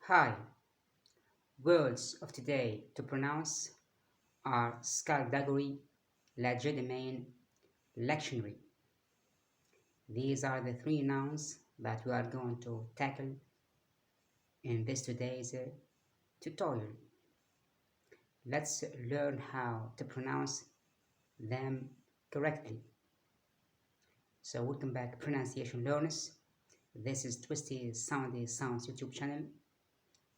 Hi, words of today to pronounce are skullduggery, legerdemain, lectionary. These are the three nouns that we are going to tackle in this today's tutorial. Let's learn how to pronounce them correctly. So welcome back pronunciation learners. This is Twisty Soundy Sounds YouTube channel,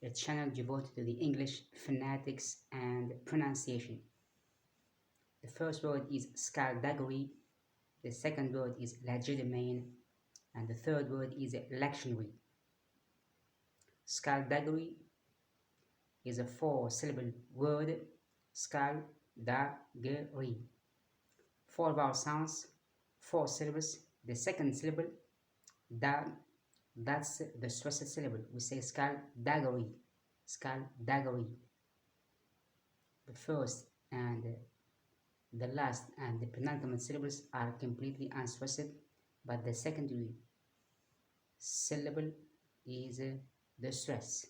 a channel devoted to the English phonetics and pronunciation. The first word is skullduggery, the second word is legerdemain, and the third word is lectionary. Skullduggery is a four-syllable word, skullduggery. Four vowel sounds, four syllables. The second syllable, dag, that's the stressed syllable. We say skullduggery, skullduggery. The first and the last and the penultimate syllables are completely unstressed, but the secondary syllable is the stress.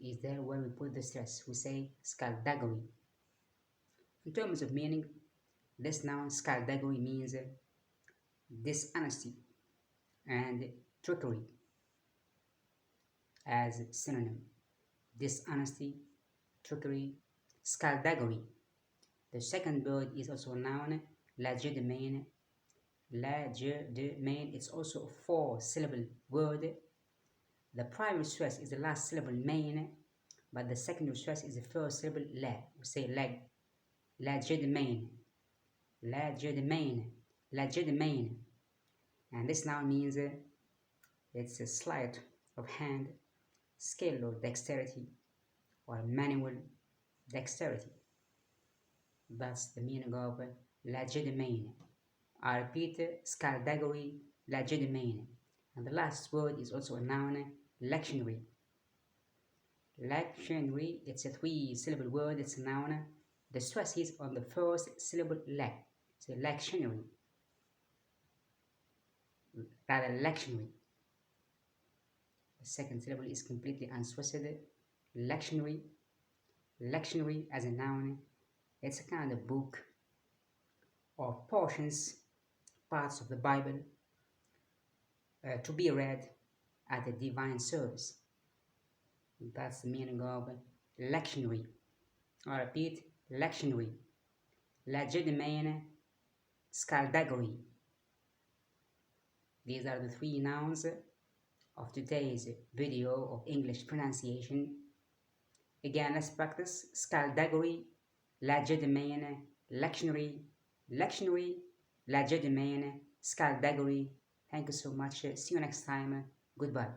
Is there where we put the stress? We say skullduggery. In terms of meaning, this noun skullduggery means dishonesty and trickery as synonym. Dishonesty, trickery, skullduggery. The second word is also a noun, legerdemain. Legerdemain, it's also a four-syllable word. The primary stress is the last syllable main, but the secondary stress is the first syllable le. We say leg, legerdemain, legerdemain, legerdemain. And this now means it's a sleight of hand, skill or dexterity, or manual dexterity. That's the meaning of legerdemain. I repeat, skullduggery, legerdemain. And the last word is also a noun, lectionary. Lectionary, it's a three-syllable word, it's a noun. The stress is on the first syllable leg. So lectionary. Rather lectionary. The second syllable is completely unstressed. Lectionary. Lectionary as a noun, it's a kind of book or portions, parts of the Bible to be read at a divine service. That's the meaning of lectionary. I repeat, lectionary, legerdemain, skullduggery. These are the three nouns of today's video of English pronunciation. Again, let's practice skullduggery, legerdemain, lectionary, lectionary, legerdemain, skullduggery. Thank you so much. See you next time. Goodbye.